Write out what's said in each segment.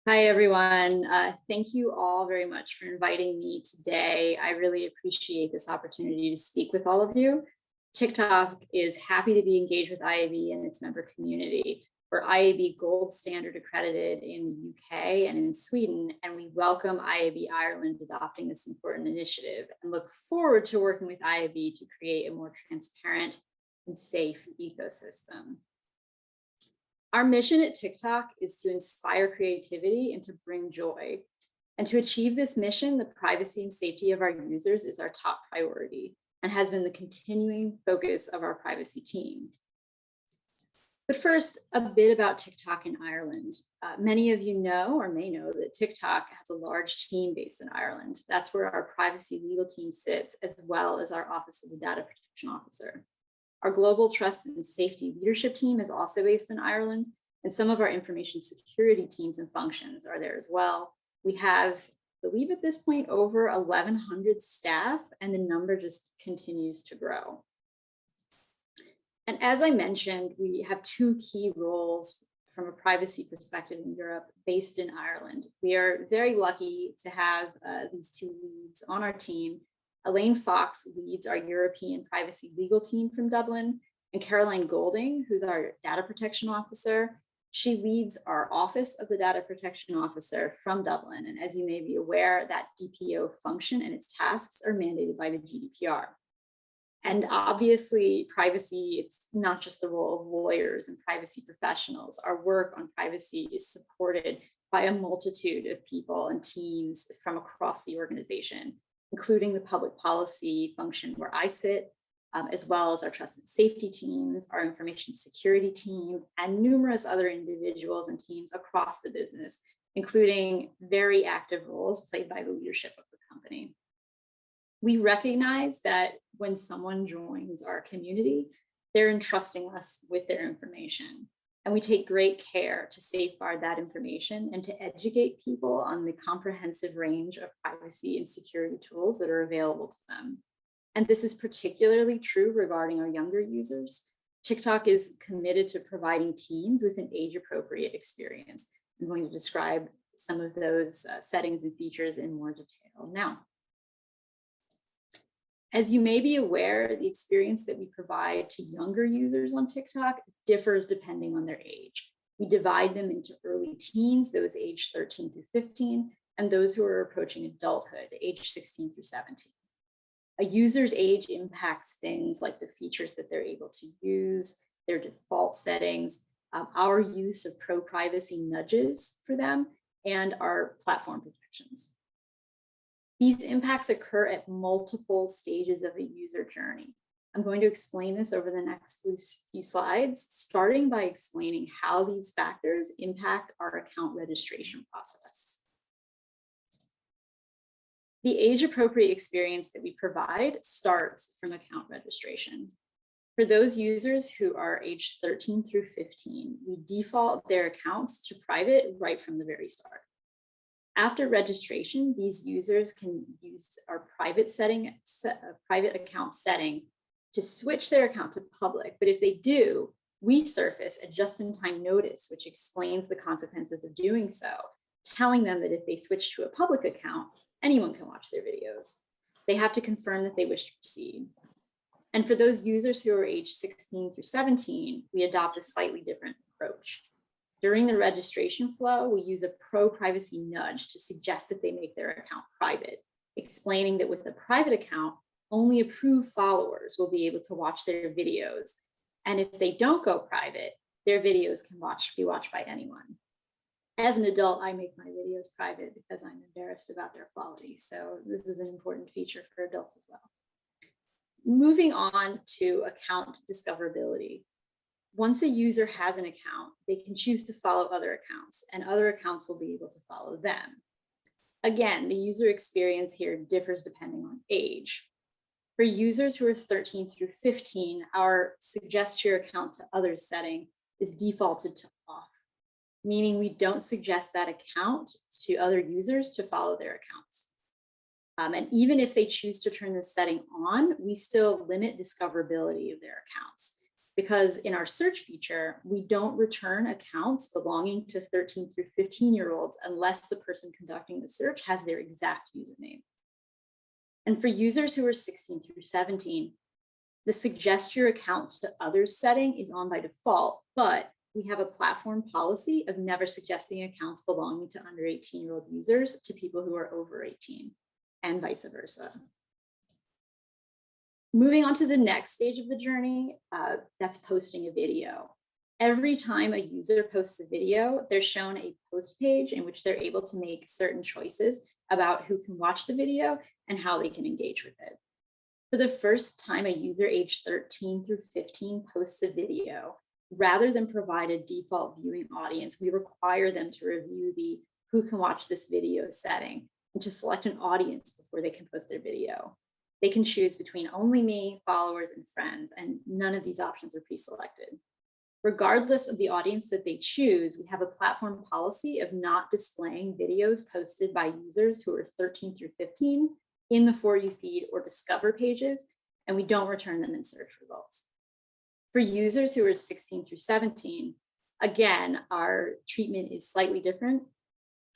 Hi, everyone. Thank you all very much for inviting me today. I really appreciate this opportunity to speak with all of you. TikTok is happy to be engaged with IAB and its member community. We're IAB Gold Standard accredited in the UK and in Sweden, and we welcome IAB Ireland adopting this important initiative and look forward to working with IAB to create a more transparent and safe ecosystem. Our mission at TikTok is to inspire creativity and to bring joy. And to achieve this mission, the privacy and safety of our users is our top priority and has been the continuing focus of our privacy team. But first, a bit about TikTok in Ireland. Many of you know or may know that TikTok has a large team based in Ireland. That's where our privacy legal team sits, as well as our Office of the Data Protection Officer. Our global trust and safety leadership team is also based in Ireland, and some of our information security teams and functions are there as well. We have, I believe at this point, over 1,100 staff, and the number just continues to grow. And as I mentioned, we have two key roles from a privacy perspective in Europe based in Ireland. We are very lucky to have these two leads on our team. Elaine Fox leads our European privacy legal team from Dublin, and Caroline Golding, who's our data protection officer, she leads our Office of the Data Protection Officer from Dublin. And as you may be aware, that DPO function and its tasks are mandated by the GDPR. And obviously, privacy, it's not just the role of lawyers and privacy professionals. Our work on privacy is supported by a multitude of people and teams from across the organization, including the public policy function where I sit, as well as our trust and safety teams, our information security team, and numerous other individuals and teams across the business, including very active roles played by the leadership of the company. We recognize that when someone joins our community, they're entrusting us with their information. And we take great care to safeguard that information and to educate people on the comprehensive range of privacy and security tools that are available to them. And this is particularly true regarding our younger users. TikTok is committed to providing teens with an age-appropriate experience. I'm going to describe some of those settings and features in more detail now. As you may be aware, the experience that we provide to younger users on TikTok differs depending on their age. We divide them into early teens, those aged 13 through 15, and those who are approaching adulthood, age 16 through 17. A user's age impacts things like the features that they're able to use, their default settings, our use of pro-privacy nudges for them, and our platform protections. These impacts occur at multiple stages of the user journey. I'm going to explain this over the next few slides, starting by explaining how these factors impact our account registration process. The age-appropriate experience that we provide starts from account registration. For those users who are aged 13 through 15, we default their accounts to private right from the very start. After registration, these users can use our private account setting to switch their account to public. But if they do, we surface a just-in-time notice, which explains the consequences of doing so, telling them that if they switch to a public account, anyone can watch their videos. They have to confirm that they wish to proceed. And for those users who are aged 16 through 17, we adopt a slightly different approach. During the registration flow, we use a pro-privacy nudge to suggest that they make their account private, explaining that with a private account, only approved followers will be able to watch their videos. And if they don't go private, their videos can be watched by anyone. As an adult, I make my videos private because I'm embarrassed about their quality. So this is an important feature for adults as well. Moving on to account discoverability. Once a user has an account, they can choose to follow other accounts, and other accounts will be able to follow them. Again, the user experience here differs depending on age. For users who are 13 through 15, our suggest your account to others setting is defaulted to off, meaning we don't suggest that account to other users to follow their accounts. And even if they choose to turn this setting on, we still limit discoverability of their accounts. because in our search feature, we don't return accounts belonging to 13 through 15-year-olds unless the person conducting the search has their exact username. And for users who are 16 through 17, the suggest your account to others setting is on by default, but we have a platform policy of never suggesting accounts belonging to under 18-year-old users to people who are over 18, and vice versa. Moving on to the next stage of the journey, that's posting a video. Every time a user posts a video, they're shown a post page in which they're able to make certain choices about who can watch the video and how they can engage with it. For the first time a user aged 13 through 15 posts a video, rather than provide a default viewing audience, we require them to review the who can watch this video setting and to select an audience before they can post their video. They can choose between only me, followers, and friends, and none of these options are pre-selected. Regardless of the audience that they choose, we have a platform policy of not displaying videos posted by users who are 13 through 15 in the For You feed or Discover pages, and we don't return them in search results. For users who are 16 through 17, again, our treatment is slightly different.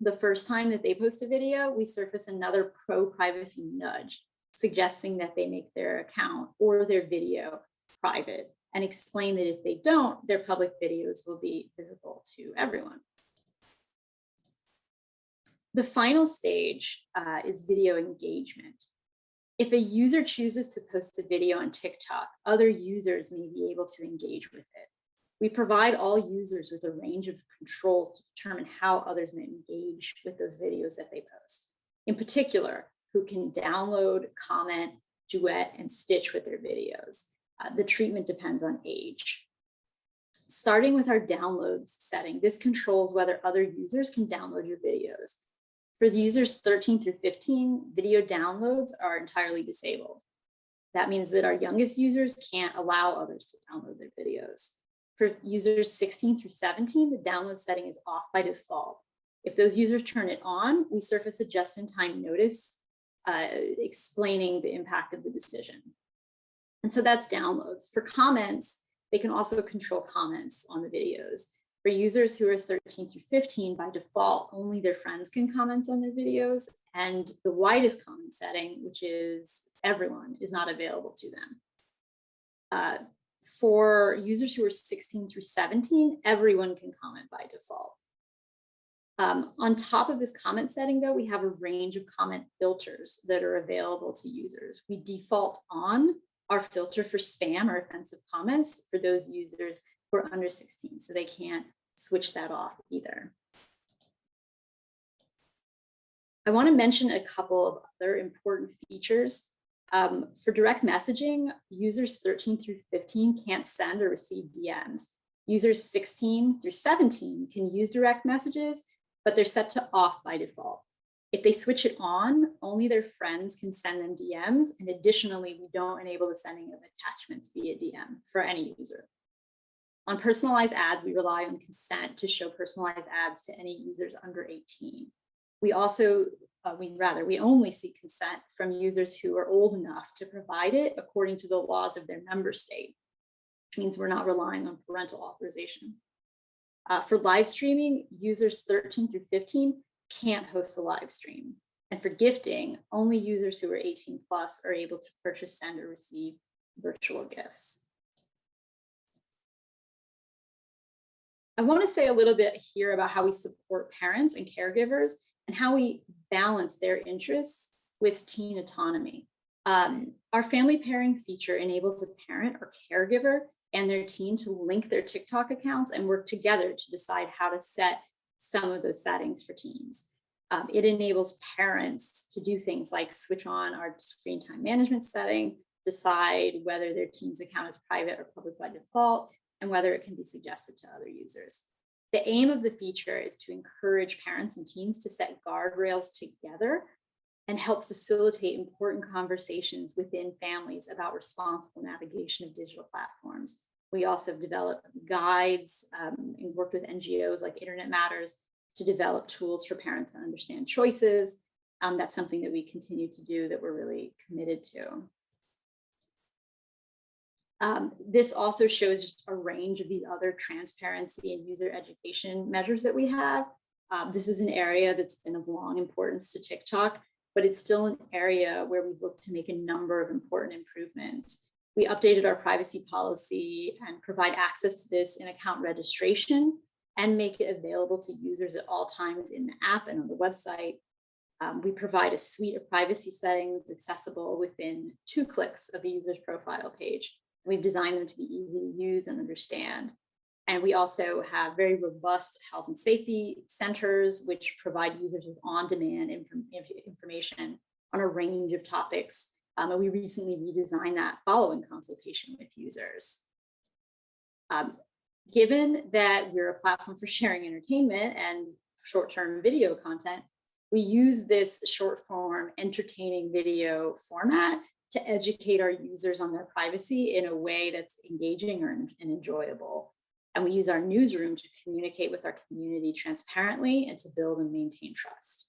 The first time that they post a video, we surface another pro-privacy nudge, suggesting that they make their account or their video private, and explain that if they don't, their public videos will be visible to everyone. The final stage is video engagement. If a user chooses to post a video on TikTok, other users may be able to engage with it. We provide all users with a range of controls to determine how others may engage with those videos that they post. In particular, who can download, comment, duet, and stitch with their videos. The treatment depends on age. Starting with our downloads setting, this controls whether other users can download your videos. For the users 13 through 15, video downloads are entirely disabled. That means that our youngest users can't allow others to download their videos. For users 16 through 17, the download setting is off by default. If those users turn it on, we surface a just-in-time notice explaining the impact of the decision. And so that's downloads. For comments, they can also control comments on the videos. For users who are 13 through 15, by default, only their friends can comment on their videos, and the widest comment setting, which is everyone, is not available to them. For users who are 16 through 17, everyone can comment by default. On top of this comment setting, though, we have a range of comment filters that are available to users. We default on our filter for spam or offensive comments for those users who are under 16, so they can't switch that off either. I want to mention a couple of other important features. For direct messaging, users 13 through 15 can't send or receive DMs. Users 16 through 17 can use direct messages, but they're set to off by default. If they switch it on, only their friends can send them DMs. And additionally, we don't enable the sending of attachments via DM for any user. On personalized ads, we rely on consent to show personalized ads to any users under 18. We also, we only seek consent from users who are old enough to provide it according to the laws of their member state, which means we're not relying on parental authorization. For live streaming, users 13 through 15 can't host a live stream. And for gifting, only users who are 18 plus are able to purchase, send, or receive virtual gifts. I want to say a little bit here about how we support parents and caregivers and how we balance their interests with teen autonomy. Our family pairing feature enables a parent or caregiver and their teen to link their TikTok accounts and work together to decide how to set some of those settings for teens. It enables parents to do things like switch on our screen time management setting, decide whether their teen's account is private or public by default, and whether it can be suggested to other users. The aim of the feature is to encourage parents and teens to set guardrails together and help facilitate important conversations within families about responsible navigation of digital platforms. We also have developed guides and worked with NGOs like Internet Matters to develop tools for parents to understand choices. That's something that we continue to do that we're really committed to. This also shows just a range of the other transparency and user education measures that we have. This is an area that's been of long importance to TikTok, but it's still an area where we've looked to make a number of important improvements. We updated our privacy policy and provide access to this in account registration and make it available to users at all times in the app and on the website. We provide a suite of privacy settings accessible within 2 clicks of a user's profile page. We've designed them to be easy to use and understand. And we also have very robust health and safety centers, which provide users with on-demand information on a range of topics. And we recently redesigned that following consultation with users. Given that we're a platform for sharing entertainment and short-term video content, we use this short-form entertaining video format to educate our users on their privacy in a way that's engaging and enjoyable. And we use our newsroom to communicate with our community transparently and to build and maintain trust.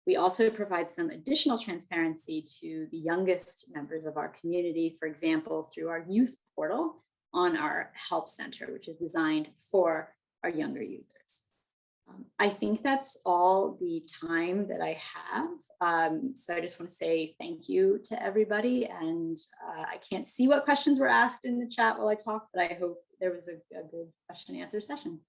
We also provide some additional transparency to the youngest members of our community, for example, through our youth portal on our help center, which is designed for our younger users. I think that's all the time that I have. So I just want to say thank you to everybody. And I can't see what questions were asked in the chat while I talked, but I hope there was a good question and answer session.